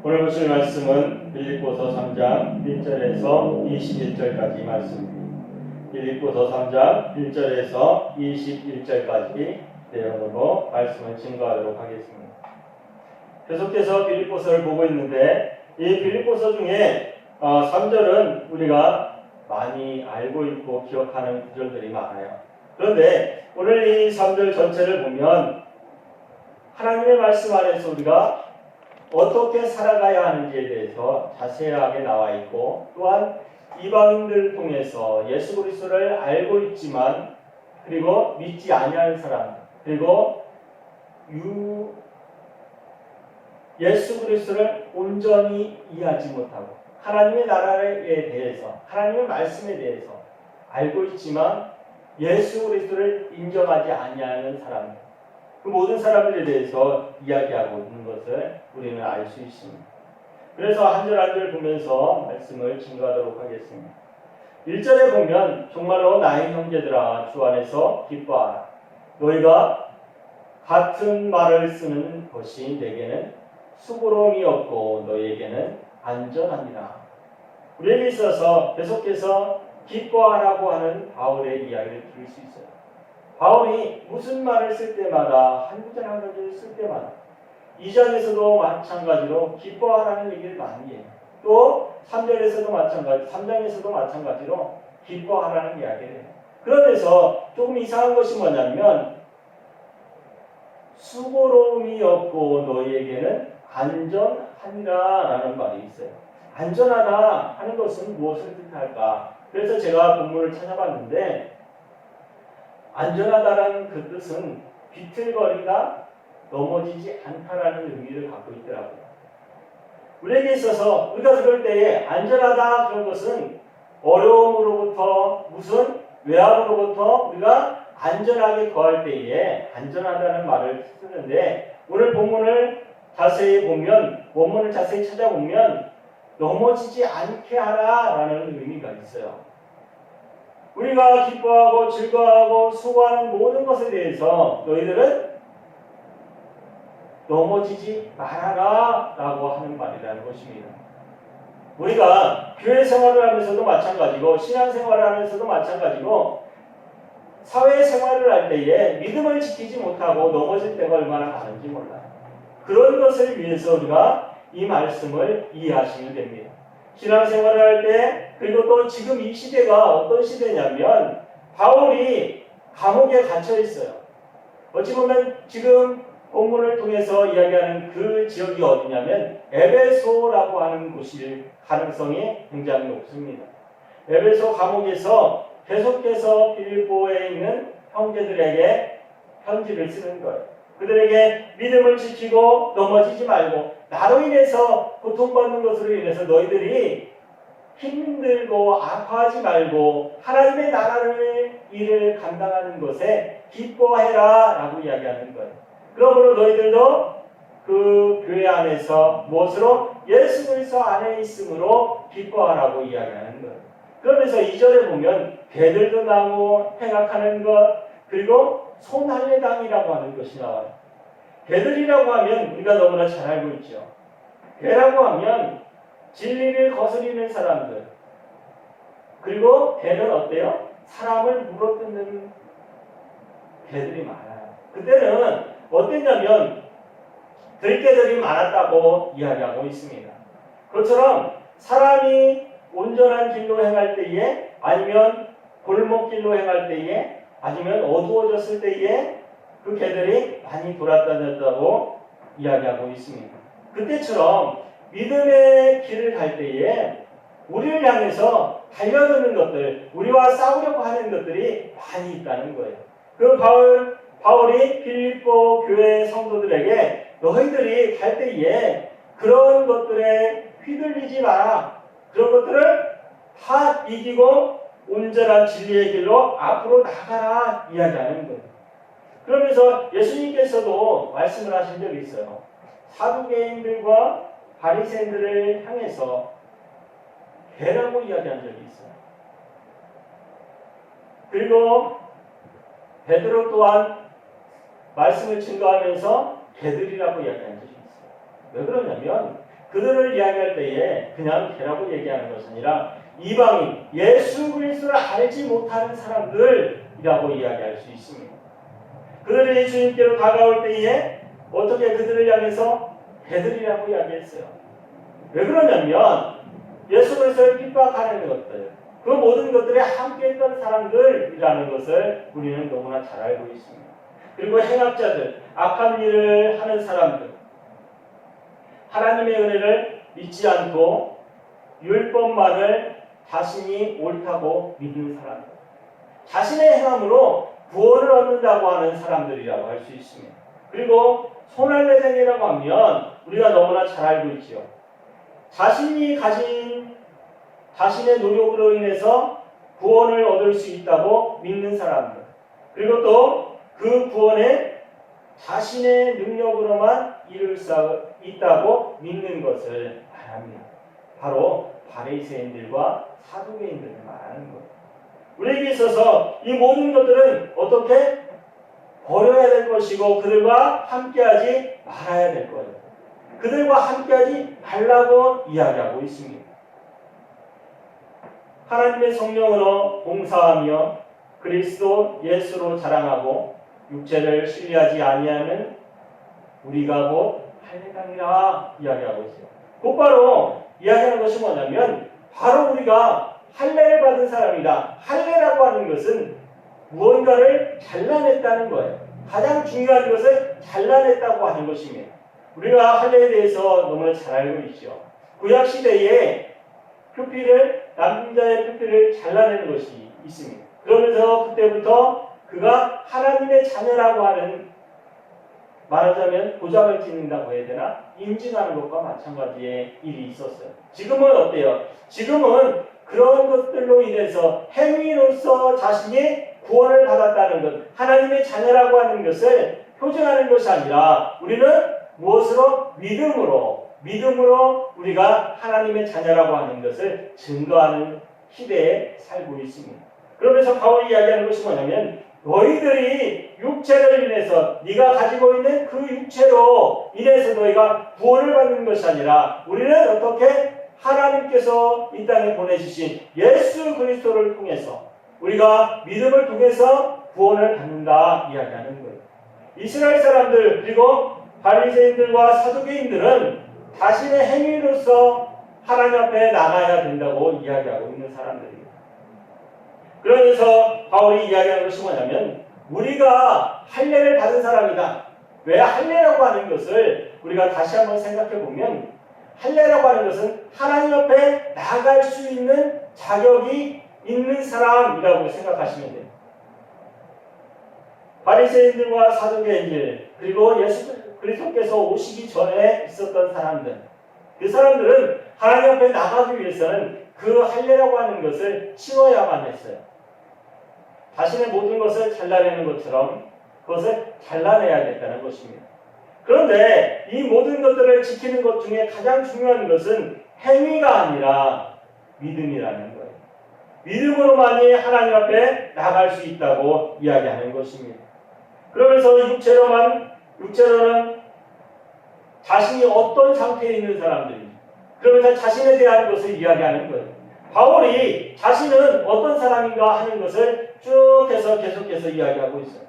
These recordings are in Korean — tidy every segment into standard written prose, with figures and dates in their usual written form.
오늘 보실 말씀은 빌립보서 3장 1절에서 21절까지 말씀입니다. 빌립보서 3장 1절에서 21절까지 내용으로 말씀을 증거하도록 하겠습니다. 계속해서 빌립보서를 보고 있는데 이 빌립보서 중에 3절은 우리가 많이 알고 있고 기억하는 구절들이 많아요. 그런데 오늘 이 3절 전체를 보면 하나님의 말씀 안에서 우리가 어떻게 살아가야 하는지에 대해서 자세하게 나와 있고, 또한 이방인들을 통해서 예수 그리스도를 알고 있지만 그리고 믿지 아니하는 사람, 그리고 예수 그리스도를 온전히 이해하지 못하고 하나님의 나라에 대해서, 하나님의 말씀에 대해서 알고 있지만 예수 그리스도를 인정하지 아니하는 사람, 그 모든 사람들에 대해서 이야기하고 있는 것을 우리는 알 수 있습니다. 그래서 한 절 한 절 보면서 말씀을 증거하도록 하겠습니다. 1절에 보면 정말로 나의 형제들아 주 안에서 기뻐하라. 너희가 같은 말을 쓰는 것이 내게는 수고로움이 없고 너희에게는 안전합니다. 우리에게 있어서 계속해서 기뻐하라고 하는 바울의 이야기를 들을 수 있어요. 바울이 무슨 말을 쓸 때마다, 한 구절 한 구절 쓸 때마다 2장에서도 마찬가지로 기뻐하라는 얘기를 많이 해요. 또 3절에서도 마찬가지, 3장에서도 마찬가지로 기뻐하라는 이야기를 해요. 그러면서 조금 이상한 것이 뭐냐면 수고로움이 없고 너희에게는 안전하니라 라는 말이 있어요. 안전하다 하는 것은 무엇을 뜻할까? 그래서 제가 본문을 찾아봤는데 안전하다라는 그 뜻은 비틀거리다, 넘어지지 않다라는 의미를 갖고 있더라고요. 우리에게 있어서 우리가 그럴 때에 안전하다 그런 것은 어려움으로부터 무슨 외압으로부터 우리가 안전하게 거할 때에 안전하다는 말을 쓰는데 오늘 본문을 자세히 보면, 원문을 자세히 찾아보면 넘어지지 않게 하라라는 의미가 있어요. 우리가 기뻐하고 즐거워하고 수고하는 모든 것에 대해서 너희들은 넘어지지 말아라 라고 하는 말이라는 것입니다. 우리가 교회 생활을 하면서도 마찬가지고 신앙생활을 하면서도 마찬가지고 사회생활을 할 때에 믿음을 지키지 못하고 넘어질 때가 얼마나 많은지 몰라요. 그런 것을 위해서 우리가 이 말씀을 이해하시면 됩니다. 신앙생활을 할 때, 그리고 또 지금 이 시대가 어떤 시대냐면 바울이 감옥에 갇혀 있어요. 어찌 보면 지금 본문을 통해서 이야기하는 그 지역이 어디냐면 에베소라고 하는 곳일 가능성이 굉장히 높습니다. 에베소 감옥에서 계속해서 빌립보에 있는 형제들에게 편지를 쓰는 거예요. 그들에게 믿음을 지키고 넘어지지 말고 나로 인해서 고통받는 것으로 인해서 너희들이 힘들고 아파하지 말고 하나님의 나라의 일을 감당하는 것에 기뻐해라 라고 이야기하는 거예요. 그러므로 너희들도 그 교회 안에서 무엇으로? 예수 그리스도 안에 있음으로 기뻐하라고 이야기하는 거예요. 그러면서 2절에 보면 개들도 나고 행악하는 것, 그리고 손할례당이라고 하는 것이 나와요. 개들이라고 하면 우리가 너무나 잘 알고 있죠. 개라고 하면 진리를 거스리는 사람들, 그리고 개는 어때요? 사람을 물어뜯는 개들이 많아요. 그때는 어땠냐면 들개들이 많았다고 이야기하고 있습니다. 그것처럼 사람이 온전한 길로 행할 때에, 아니면 골목길로 행할 때에, 아니면 어두워졌을 때에 그 개들이 많이 돌아다녔다고 이야기하고 있습니다. 그때처럼 믿음의 길을 갈 때에 우리를 향해서 달려드는 것들, 우리와 싸우려고 하는 것들이 많이 있다는 거예요. 그 바울이 빌립보 교회 성도들에게 너희들이 갈 때에 그런 것들에 휘둘리지 마라. 그런 것들을 다 이기고 온전한 진리의 길로 앞으로 나가라 이야기하는 거예요. 그러면서 예수님께서도 말씀을 하신 적이 있어요. 사두개인들과 바리새인들을 향해서 개라고 이야기한 적이 있어요. 그리고 베드로 또한 말씀을 증거하면서 개들이라고 이야기한 적이 있어요. 왜 그러냐면 그들을 이야기할 때에 그냥 개라고 얘기하는 것이 아니라 이방인, 예수 그리스도를 알지 못하는 사람들이라고 이야기할 수 있습니다. 그들이 주님께로 다가올 때에 어떻게 그들을 향해서 개들이라고 이야기했어요. 왜 그러냐면 예수 그리스도를 핍박하는 것들, 그 모든 것들에 함께했던 사람들이라는 것을 우리는 너무나 잘 알고 있습니다. 그리고 행악자들, 악한 일을 하는 사람들, 하나님의 은혜를 믿지 않고 율법만을 자신이 옳다고 믿는 사람들, 자신의 행함으로 구원을 얻는다고 하는 사람들이라고 할 수 있습니다. 그리고 손할례생이라고 하면 우리가 너무나 잘 알고 있죠. 자신이 가진 자신의 노력으로 인해서 구원을 얻을 수 있다고 믿는 사람들, 그리고 또 그 구원에 자신의 능력으로만 이룰 수 있다고 믿는 것을 말합니다. 바로 바리새인들과 사두개인들을 말하는 거예요. 우리에게 있어서 이 모든 것들은 어떻게 버려야 될 것이고 그들과 함께하지 말아야 될 거예요. 그들과 함께하지 말라고 이야기하고 있습니다. 하나님의 성령으로 봉사하며 그리스도 예수로 자랑하고 육체를 신뢰하지 아니하는 우리가 곧 할례당이라 이야기하고 있어요. 곧바로 이야기하는 것이 뭐냐면 바로 우리가 할례를 받은 사람이다. 할례라고 하는 것은 무언가를 잘라냈다는 거예요. 가장 중요한 것을 잘라냈다고 하는 것입니다. 우리가 할례에 대해서 너무나 잘 알고 있죠. 구약 시대에 남자의 표피를 잘라내는 것이 있습니다. 그러면서 그때부터 그가 하나님의 자녀라고 하는, 말하자면 도장을 찍는다고 해야 되나? 인증하는 것과 마찬가지의 일이 있었어요. 지금은 어때요? 지금은 그런 것들로 인해서 행위로서 자신이 구원을 받았다는 것, 하나님의 자녀라고 하는 것을 표정하는 것이 아니라 우리는 무엇으로? 믿음으로 우리가 하나님의 자녀라고 하는 것을 증거하는 시대에 살고 있습니다. 그러면서 바울이 이야기하는 것이 뭐냐면 너희들이 육체를 인해서 네가 가지고 있는 그 육체로 인해서 너희가 구원을 받는 것이 아니라 우리는 어떻게 하나님께서 이 땅에 보내주신 예수 그리스도를 통해서 우리가 믿음을 통해서 구원을 받는다 이야기하는 거예요. 이스라엘 사람들 그리고 바리새인들과 사두개인들은 자신의 행위로서 하나님 앞에 나가야 된다고 이야기하고 있는 사람들입니다. 그러면서 바울이 이야기하는 것이 뭐냐면 우리가 할례를 받은 사람이다. 왜 할례라고 하는 것을 우리가 다시 한번 생각해 보면 할례라고 하는 것은 하나님 앞에 나갈 수 있는 자격이 있는 사람이라고 생각하시면 돼요. 바리새인들과 사두개인들 그리고 예수 그리스도께서 오시기 전에 있었던 사람들, 그 사람들은 하나님 앞에 나가기 위해서는 그 할례라고 하는 것을 치워야만 했어요. 자신의 모든 것을 잘라내는 것처럼 그것을 잘라내야 됐다는 것입니다. 그런데 이 모든 것들을 지키는 것 중에 가장 중요한 것은 행위가 아니라 믿음이라는 거예요. 믿음으로만이 하나님 앞에 나갈 수 있다고 이야기하는 것입니다. 그러면서 육체로는 자신이 어떤 상태에 있는 사람들이, 그러면서 자신에 대한 것을 이야기하는 거예요. 바울이 자신은 어떤 사람인가 하는 것을 쭉 해서 계속해서 이야기하고 있어요.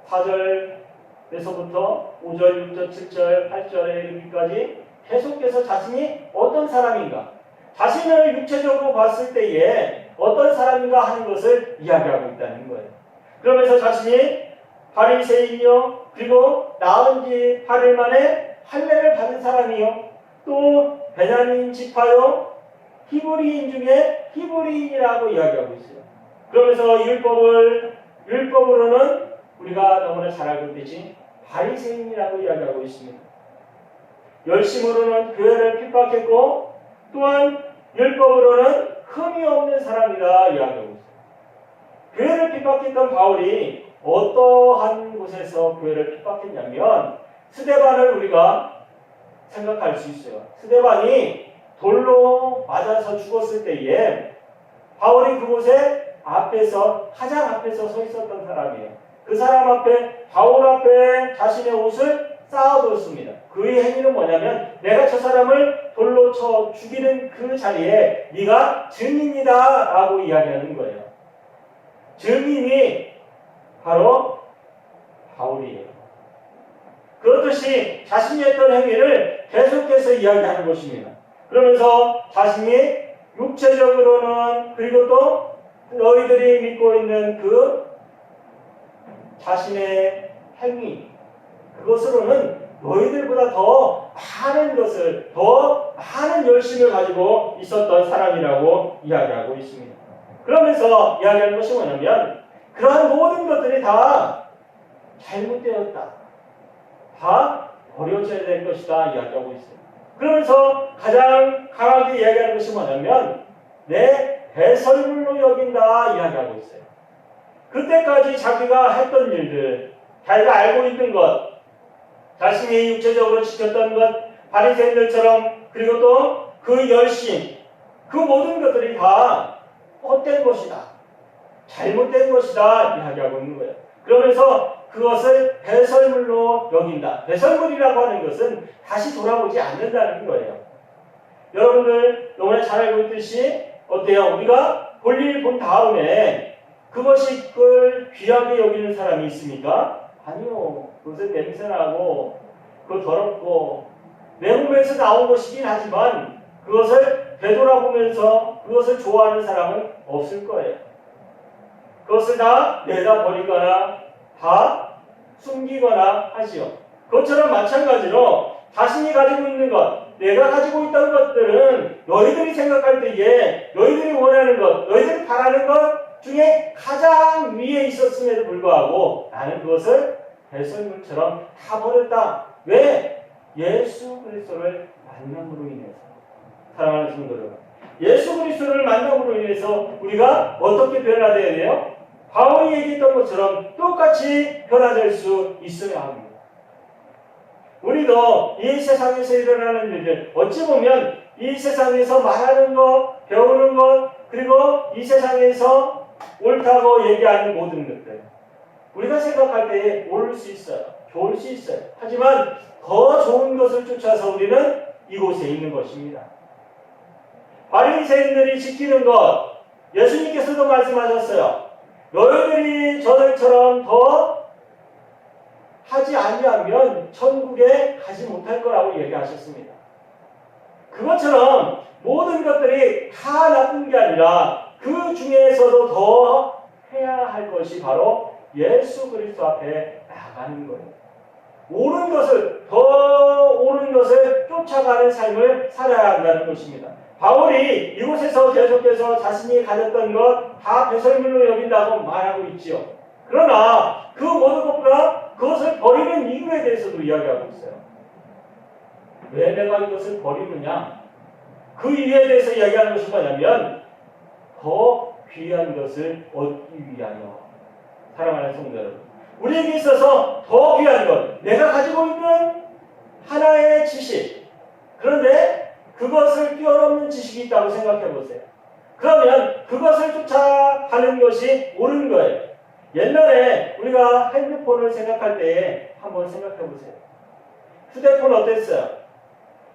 4절에서부터 5절, 6절, 7절, 8절에 이르기까지 계속해서 자신이 어떤 사람인가, 자신을 육체적으로 봤을 때에 어떤 사람인가 하는 것을 이야기하고 있다는 거예요. 그러면서 자신이 바리새인이요, 그리고 나은 지 8일 만에 할례를 받은 사람이요, 또 베냐민 지파요, 히브리인 중에 히브리인이라고 이야기하고 있어요. 그러면서 율법으로는 우리가 너무나 잘 알고 있듯이 바리새인이라고 이야기하고 있습니다. 열심으로는 교회를 핍박했고 또한 율법으로는 흠이 없는 사람이다 이야기하고 있어요. 교회를 핍박했던 바울이 어떠한 곳에서 교회를 핍박했냐면 스데반을 우리가 생각할 수 있어요. 스데반이 돌로 맞아서 죽었을 때에 바울이 그곳에 가장 앞에서 서 있었던 사람이에요. 그 사람 앞에, 바울 앞에 자신의 옷을 쌓아뒀습니다. 그의 행위는 뭐냐면 내가 저 사람을 돌로 쳐 죽이는 그 자리에 네가 증인이다 라고 이야기하는 거예요. 증인이 바로 바울이에요. 그렇듯이 자신이 했던 행위를 계속해서 이야기하는 것입니다. 그러면서 자신이 육체적으로는 그리고 또 너희들이 믿고 있는 그 자신의 행위 그것으로는 너희들보다 더 많은 것을 더 많은 열심을 가지고 있었던 사람이라고 이야기하고 있습니다. 그러면서 이야기하는 것이 뭐냐면 그러한 모든 것들이 다 잘못되었다. 다 버려져야 될 것이다 이야기하고 있어요. 그러면서 가장 강하게 이야기하는 것이 뭐냐면 내 배설물로 여긴다 이야기하고 있어요. 그때까지 자기가 했던 일들, 자기가 알고 있는 것, 자신이 육체적으로 지켰던 것, 바리새인들처럼 그리고 또 그 열심, 그 모든 것들이 다 헛된 것이다. 잘못된 것이다 이야기하고 있는 거예요. 그러면서 그것을 배설물로 여긴다. 배설물이라고 하는 것은 다시 돌아오지 않는다는 거예요. 여러분들 너무나 잘 알고 있듯이 어때요? 우리가 볼일 본 다음에 그것이 그걸 귀하게 여기는 사람이 있습니까? 아니요. 그것은 냄새나고 그 더럽고 내 몸에서 나온 것이긴 하지만 그것을 되돌아보면서 그것을 좋아하는 사람은 없을 거예요. 그것을 다 내다 버리거나 다 숨기거나 하지요. 그것처럼 마찬가지로 자신이 가지고 있는 것, 내가 가지고 있던 것들은 너희들이 생각할 때에 너희들이 원하는 것, 너희들이 바라는 것 중에 가장 위에 있었음에도 불구하고 나는 그것을 배설물처럼 다 버렸다. 왜? 예수 그리스도를 만남으로 인해서. 사랑하는 성도 여러분, 예수 그리스도를 만남으로 인해서 우리가 어떻게 변화되어야 돼요? 바울이 얘기했던 것처럼 똑같이 변화될 수 있어야 합니다. 우리도 이 세상에서 일어나는 일들, 어찌 보면 이 세상에서 말하는 것, 배우는 것, 그리고 이 세상에서 옳다고 얘기하는 모든 것들, 우리가 생각할 때에 옳을 수 있어요. 좋을 수 있어요. 하지만 더 좋은 것을 쫓아서 우리는 이곳에 있는 것입니다. 바리새인들이 지키는 것, 예수님께서도 말씀하셨어요. 너희들이 저들처럼 더 하지 아니하면 천국에 가지 못할 거라고 얘기하셨습니다. 그것처럼 모든 것들이 다 나쁜 게 아니라 그 중에서도 더 해야 할 것이 바로 예수 그리스도 앞에 나가는 거예요. 옳은 것을, 더 옳은 것을 쫓아가는 삶을 살아야 한다는 것입니다. 바울이 이곳에서 계속해서 자신이 가졌던 것 다 배설물로 여긴다고 말하고 있지요. 그러나 그 모든 것보다 그것을 버리는 이유에 대해서도 이야기하고 있어요. 왜 내가 이것을 버리느냐? 그 이유에 대해서 이야기하는 것이 뭐냐면 더 귀한 것을 얻기 위하여. 사랑하는 성도 여러분, 우리에게 있어서 더 귀한 것, 내가 가지고 있는 하나의 지식, 그런데 그것을 뛰어넘는 지식이 있다고 생각해 보세요. 그러면 그것을 쫓아가는 것이 옳은 거예요. 옛날에 우리가 핸드폰을 생각할 때에 한번 생각해 보세요. 휴대폰 어땠어요?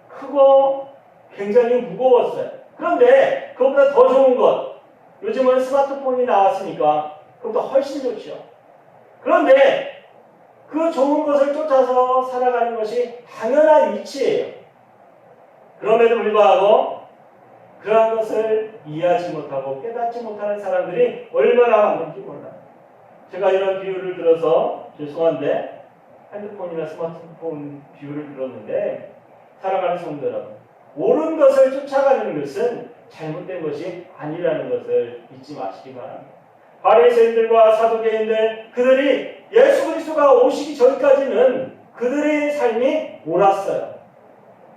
크고 굉장히 무거웠어요. 그런데 그것보다 더 좋은 것, 요즘은 스마트폰이 나왔으니까 그것보다 훨씬 좋죠. 그런데 그 좋은 것을 쫓아서 살아가는 것이 당연한 이치예요. 그럼에도 불구하고 그러한 것을 이해하지 못하고 깨닫지 못하는 사람들이 얼마나 많은지 몰라요. 제가 이런 비유를 들어서 죄송한데 핸드폰이나 스마트폰 비유를 들었는데 사랑하는 성도 여러분, 옳은 것을 쫓아가는 것은 잘못된 것이 아니라는 것을 잊지 마시기 바랍니다. 바리새인들과 사두개인들, 그들이 예수 그리스도가 오시기 전까지는 그들의 삶이 옳았어요.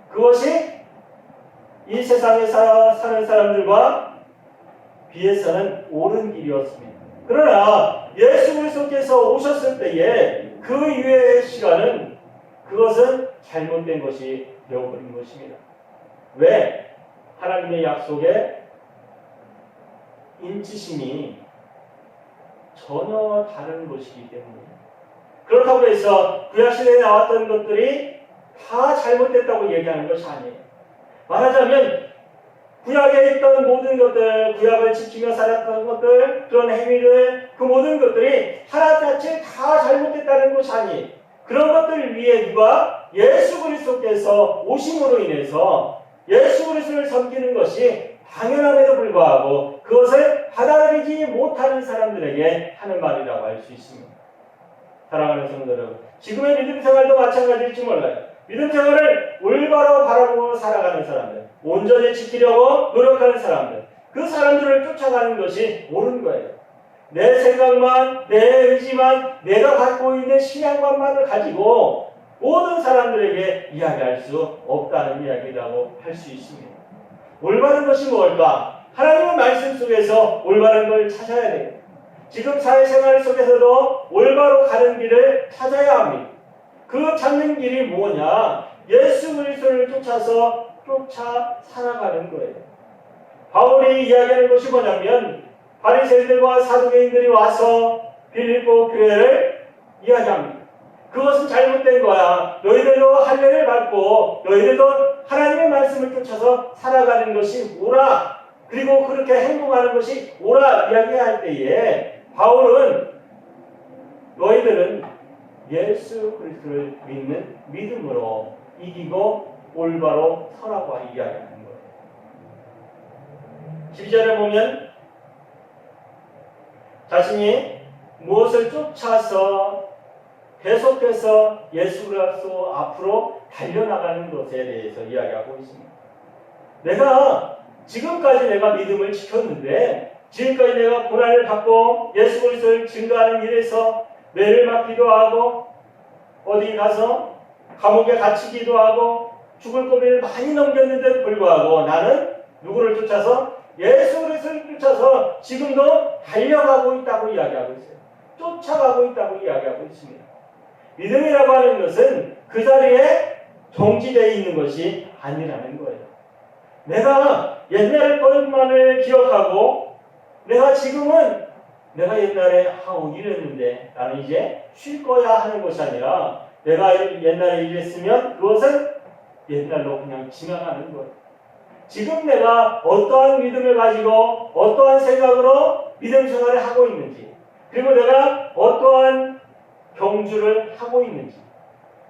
그것이 이 세상에서 사는 사람들과 비해서는 옳은 길이었습니다. 그러나 예수 그리스도께서 오셨을 때에 그 이후의 시간은 그것은 잘못된 것이 되어버린 것입니다. 왜? 하나님의 약속에 인치심이 전혀 다른 것이기 때문에 그렇다고 해서 구약시대에 나왔던 것들이 다 잘못됐다고 얘기하는 것이 아니에요. 말하자면 구약에 있던 모든 것들, 구약을 지키며 살았던 것들, 그런 행위들, 그 모든 것들이 하나같이 다 잘못됐다는 것이 아니에요. 그런 것들을 위해 누가 예수 그리스도께서 오심으로 인해서 예수 그리스도를 섬기는 것이 당연함에도 불구하고 그것을 받아들이지 못하는 사람들에게 하는 말이라고 할 수 있습니다. 사랑하는 성도 여러분, 지금의 믿음 생활도 마찬가지일지 몰라요. 믿음 생활을 올바로 바라보고 살아가는 사람들, 온전히 지키려고 노력하는 사람들, 그 사람들을 쫓아가는 것이 옳은 거예요. 내 생각만, 내 의지만, 내가 갖고 있는 신앙관만을 가지고 모든 사람들에게 이야기할 수 없다는 이야기라고 할 수 있습니다. 올바른 것이 뭘까? 하나님의 말씀 속에서 올바른 걸 찾아야 돼요. 지금 사회생활 속에서도 올바로 가는 길을 찾아야 합니다. 그 찾는 길이 뭐냐? 예수 그리스도를 쫓아 살아가는 거예요. 바울이 이야기하는 것이 뭐냐면 바리새인들과 사두개인들이 와서 빌립보 교회를 이야기합니다. 그것은 잘못된 거야. 너희들도 할례를 받고 너희들도 하나님의 말씀을 쫓아서 살아가는 것이 옳아. 그리고 그렇게 행동하는 것이 옳아 이야기할 때에 바울은 너희들은 예수 그리스도를 믿는 믿음으로 이기고 올바로 서라고 이야기하는 거예요. 12절에 보면 자신이 무엇을 쫓아서 계속해서 예수 그리스도 앞으로 달려나가는 것에 대해서 이야기하고 있습니다. 지금까지 내가 믿음을 지켰는데 지금까지 내가 고난을 받고 예수 그리스도를 증거하는 일에서 매를 맞기도 하고 어디 가서 감옥에 갇히기도 하고 죽을 고비를 많이 넘겼는데도 불구하고 나는 누구를 쫓아서 예수 그리스도를 쫓아서 지금도 달려가고 있다고 이야기하고 있어요. 쫓아가고 있다고 이야기하고 있습니다. 믿음이라고 하는 것은 그 자리에 정지되어 있는 것이 아니라는 거예요. 내가 옛날 것만을 기억하고 내가 옛날에 이랬는데 나는 이제 쉴 거야 하는 것이 아니라 내가 옛날에 이랬으면 그것은 옛날로 그냥 지나가는 거예요. 지금 내가 어떠한 믿음을 가지고 어떠한 생각으로 믿음 생활을 하고 있는지 그리고 내가 어떠한 경주를 하고 있는지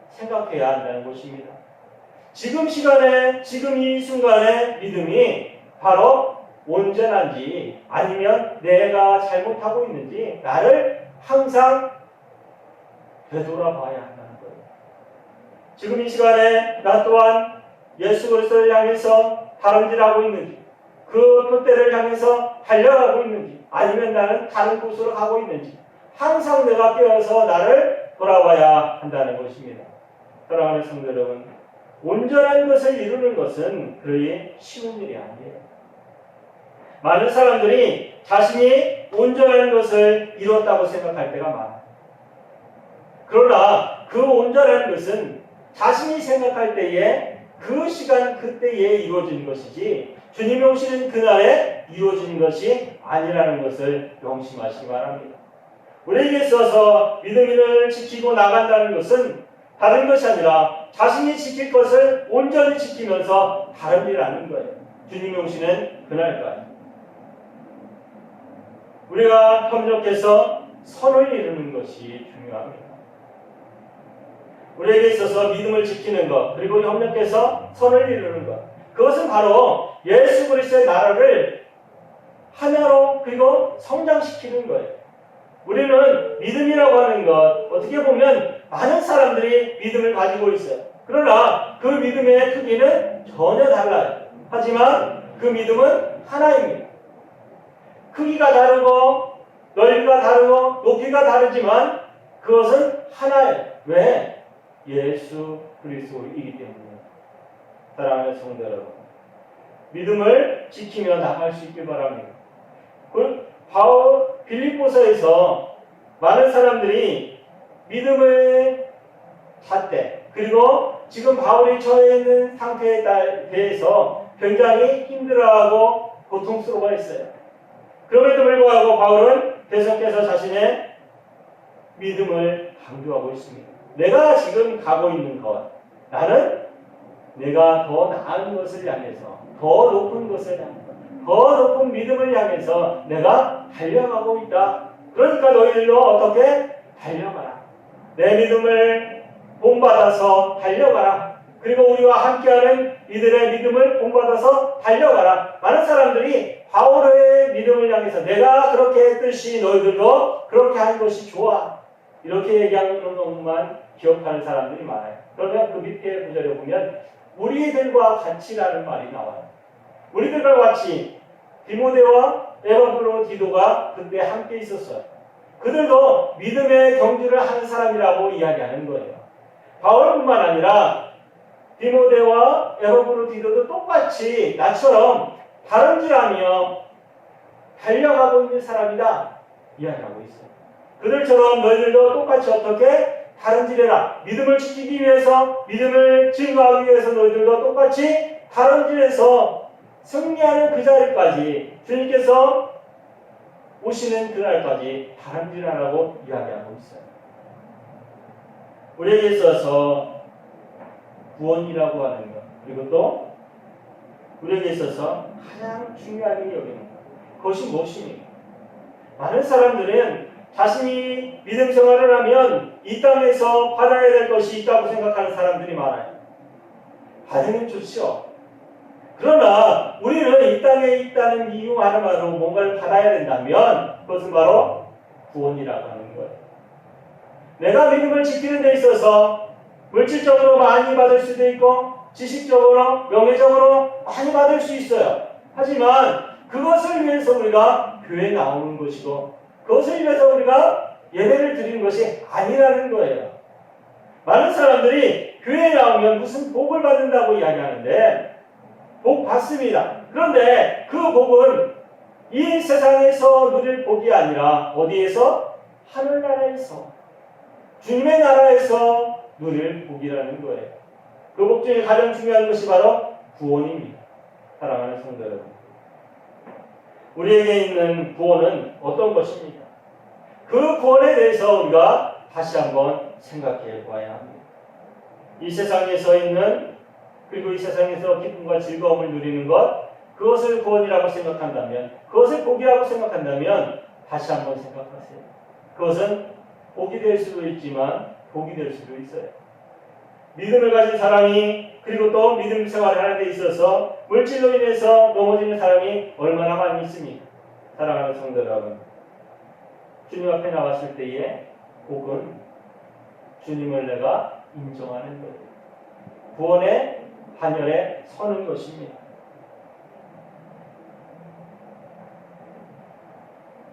생각해야 한다는 것입니다. 지금 시간에 지금 이 순간에 믿음이 바로 온전한지 아니면 내가 잘못하고 있는지 나를 항상 되돌아봐야 한다는 거예요. 지금 이 시간에 나 또한 예수 그리스도를 향해서 다름질하고 있는지 그 표대를 향해서 달려가고 있는지 아니면 나는 다른 곳으로 가고 있는지 항상 내가 깨어서 나를 돌아봐야 한다는 것입니다. 사랑하는 성도 여러분, 온전한 것을 이루는 것은 그리 쉬운 일이 아니에요. 많은 사람들이 자신이 온전한 것을 이뤘다고 생각할 때가 많아요. 그러나 그 온전한 것은 자신이 생각할 때에 그 시간 그때에 이루어진 것이지 주님이 오시는 그날에 이루어진 것이 아니라는 것을 명심하시기 바랍니다. 우리에게 있어서 믿음을 지키고 나간다는 것은 다른 것이 아니라 자신이 지킬 것을 온전히 지키면서 다른 일을 하는 거예요. 주님이 오시는 그날까지. 우리가 협력해서 선을 이루는 것이 중요합니다. 우리에게 있어서 믿음을 지키는 것, 그리고 협력해서 선을 이루는 것. 그것은 바로 예수 그리스도의 나라를 하나로 그리고 성장시키는 거예요. 우리는 믿음이라고 하는 것, 어떻게 보면 많은 사람들이 믿음을 가지고 있어요. 그러나 그 믿음의 크기는 전혀 달라요. 하지만 그 믿음은 하나입니다. 크기가 다르고 넓이가 다르고 높이가 다르지만 그것은 하나예요. 왜? 예수 그리스도이기 때문에. 사랑하는 성도 여러분, 믿음을 지키며 나갈 수 있길 바랍니다. 바울 빌립보서에서 많은 사람들이 믿음을 잣대 그리고 지금 바울이 처해 있는 상태에 대해서 굉장히 힘들어하고 고통스러워했어요. 그럼에도 불구하고 바울은 계속해서 자신의 믿음을 강조하고 있습니다. 내가 지금 가고 있는 것, 나는 내가 더 나은 것을 향해서, 더 높은 것을 향해서, 더 높은 믿음을 향해서 내가 달려가고 있다. 그러니까 너희들도 어떻게 달려가라. 내 믿음을 본받아서 달려가라. 그리고 우리와 함께하는 이들의 믿음을 본받아서 달려가라. 많은 사람들이 바울의 믿음을 향해서 내가 그렇게 했듯이 너희들도 그렇게 하는 것이 좋아. 이렇게 얘기하는 것만 기억하는 사람들이 많아요. 그러면 그 밑에 구절에 보면 우리들과 같이라는 말이 나와요. 우리들과 같이 디모데와 에바브로 디도가 그때 함께 있었어요. 그들도 믿음의 경주를 하는 사람이라고 이야기하는 거예요. 바울뿐만 아니라 디모데와 에바브로 디도도 똑같이 나처럼 다름질하며 달려가고 있는 사람이다 이야기하고 있어요. 그들처럼 너희들도 똑같이 어떻게 다름질해라. 믿음을 지키기 위해서, 믿음을 증거하기 위해서 너희들도 똑같이 다름질해서 승리하는 그 자리까지, 주님께서 오시는 그날까지 다름질하라고 이야기하고 있어요. 우리에게 있어서 구원이라고 하는 것, 그리고 또 우리에게 있어서 가장 중요하게 여기는 것, 그것이 무엇입니까? 많은 사람들은 자신이 믿음 생활을 하면 이 땅에서 받아야 될 것이 있다고 생각하는 사람들이 많아요. 받으면 좋죠. 그러나 우리는 이 땅에 있다는 이유 하나만으로 뭔가를 받아야 된다면 그것은 바로 구원이라고 하는 거예요. 내가 믿음을 지키는 데 있어서 물질적으로 많이 받을 수도 있고 지식적으로, 명예적으로 많이 받을 수 있어요. 하지만 그것을 위해서 우리가 교회에 나오는 것이고 그것을 위해서 우리가 예배를 드리는 것이 아니라는 거예요. 많은 사람들이 교회에 나오면 무슨 복을 받는다고 이야기하는데 복 받습니다. 그런데 그 복은 이 세상에서 누릴 복이 아니라 어디에서? 하늘나라에서, 주님의 나라에서 누릴 복이라는 거예요. 그 복 중에 가장 중요한 것이 바로 구원입니다. 사랑하는 성도 여러분, 우리에게 있는 구원은 어떤 것입니까? 그 구원에 대해서 우리가 다시 한번 생각해 보아야 합니다. 이 세상에서 있는, 그리고 이 세상에서 기쁨과 즐거움을 누리는 것, 그것을 구원이라고 생각한다면, 그것을 복이라고 생각한다면 다시 한번 생각하세요. 그것은 복이 될 수도 있지만 복이 될 수도 있어요. 믿음을 가진 사람이, 그리고 또 믿음 생활을 하는 데 있어서 물질로 인해서 넘어지는 사람이 얼마나 많이 있습니까? 사랑하는 성도 여러분, 주님 앞에 나왔을 때에 복은 주님을 내가 인정하는 거예요. 구원의 반열에 서는 것입니다.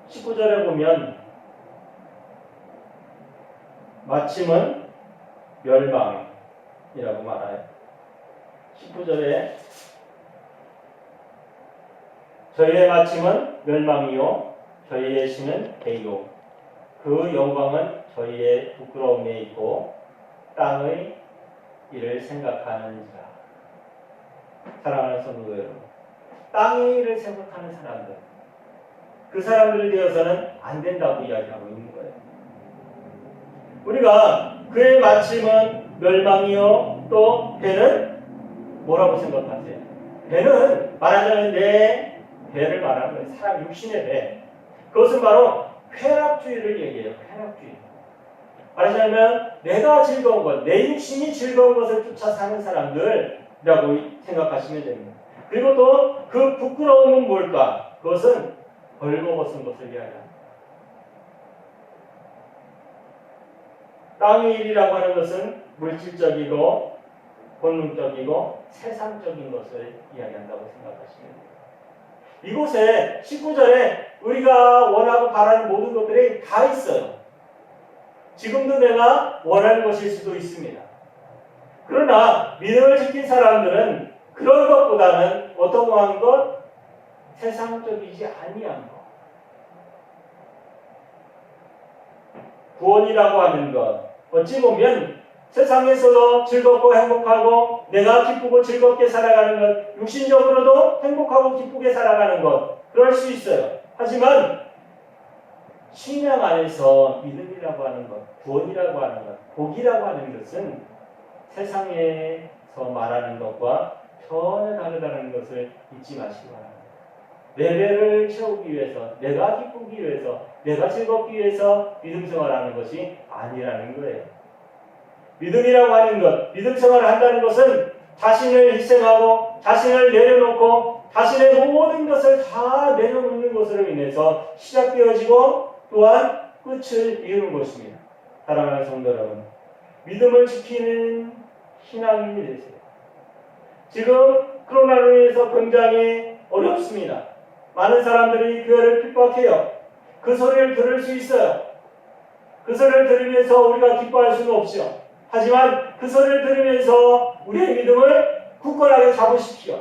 19절에 보면 마침은 멸망이라고 말해요. 19절에 저희의 마침은 멸망이요 저희의 신은 대요 그 영광은 저희의 부끄러움에 있고 땅의 일을 생각하는지라. 사랑하는 성도 여러분, 땅의 일을 생각하는 사람들, 그 사람들에 대해서는 안 된다고 이야기하고 있는 거예요. 우리가 그의 마침은 멸망이요 또 배는 뭐라고 생각하세요? 배는 말하자면 내 배를 말하는 거예요. 사람 육신의 배. 그것은 바로 쾌락주의를 얘기해요. 쾌락주의. 말하자면 내가 즐거운 것, 내 육신이 즐거운 것을 쫓아 사는 사람들이라고 생각하시면 됩니다. 그리고 또 그 부끄러움은 뭘까? 그것은 벌거벗은 것을 이야기합니다. 땅의 일이라고 하는 것은 물질적이고 본능적이고 세상적인 것을 이야기한다고 생각하시면 됩니다. 이곳에 19절에 우리가 원하고 바라는 모든 것들이 다 있어요. 지금도 내가 원하는 것일 수도 있습니다. 그러나 믿음을 지킨 사람들은 그런 것보다는 어떠한 것? 세상적이지 아니한 것. 구원이라고 하는 것, 어찌 보면 세상에서도 즐겁고 행복하고 내가 기쁘고 즐겁게 살아가는 것, 육신적으로도 행복하고 기쁘게 살아가는 것, 그럴 수 있어요. 하지만 신앙 안에서 믿음이라고 하는 것, 구원이라고 하는 것, 복이라고 하는 것은 세상에서 말하는 것과 전혀 다르다는 것을 잊지 마시기 바랍니다. 내 배를 채우기 위해서, 내가 기쁘기 위해서, 내가 즐겁기 위해서 믿음 생활하는 것이 아니라는 거예요. 믿음이라고 하는 것, 믿음 생활을 한다는 것은 자신을 희생하고 자신을 내려놓고 자신의 모든 것을 다 내려놓는 것으로 인해서 시작되어지고 또한 끝을 이루는 것입니다. 사랑하는 성도 여러분, 믿음을 지키는 신앙인이 되세요. 지금 코로나로 인해서 굉장히 어렵습니다. 많은 사람들이 교회를 핍박해요. 그 소리를 들을 수 있어요. 그 소리를 들으면서 우리가 기뻐할 수는 없죠. 하지만 그 소리를 들으면서 우리의 믿음을 굳건하게 잡으십시오.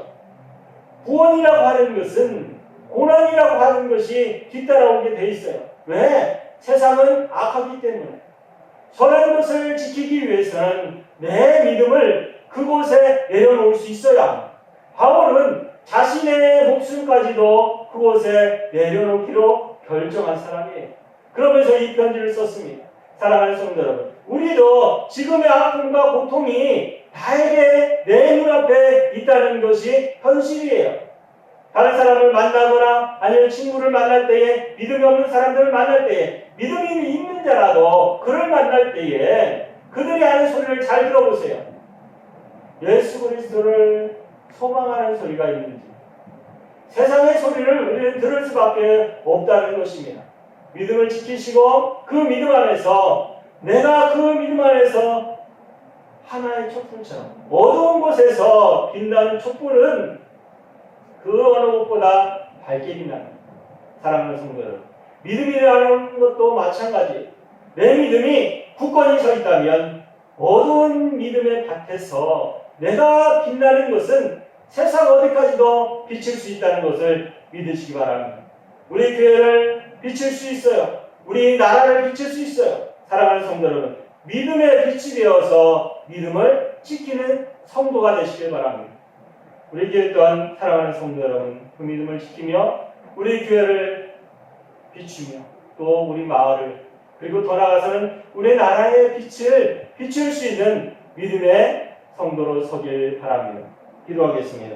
구원이라고 하는 것은, 고난이라고 하는 것이 뒤따라오게 돼 있어요. 왜? 세상은 악하기 때문에. 선한 것을 지키기 위해서는 내 믿음을 그곳에 내려놓을 수 있어야 합니다. 바울은 자신의 목숨까지도 그곳에 내려놓기로 결정한 사람이에요. 그러면서 이 편지를 썼습니다. 사랑하는 성도 여러분, 우리도 지금의 아픔과 고통이 나에게 내 눈앞에 있다는 것이 현실이에요. 다른 사람을 만나거나 아니면 친구를 만날 때에, 믿음이 없는 사람들을 만날 때에, 믿음이 있는 자라도 그를 만날 때에 그들이 하는 소리를 잘 들어보세요. 예수 그리스도를 소망하는 소리가 있는지, 세상의 소리를 우리는 들을 수밖에 없다는 것입니다. 믿음을 지키시고 그 믿음 안에서, 내가 그 믿음 안에서 하나의 촛불처럼, 어두운 곳에서 빛나는 촛불은 그 어느 곳보다 밝게 빛납니다. 사랑하는 성도 여러분, 믿음이라는 것도 마찬가지. 내 믿음이 굳건히 서 있다면 어두운 믿음의 밭에서 내가 빛나는 것은 세상 어디까지도 비칠 수 있다는 것을 믿으시기 바랍니다. 우리 교회를 비칠 수 있어요. 우리 나라를 비칠 수 있어요. 사랑하는 성도 여러분, 믿음의 빛이 되어서 믿음을 지키는 성도가 되시길 바랍니다. 우리 교회 또한 사랑하는 성도 여러분, 그 믿음을 지키며 우리 교회를 비추며 또 우리 마을을, 그리고 더 나아가서는 우리 나라의 빛을 비출 수 있는 믿음의 성도로 서길 바랍니다. 기도하겠습니다.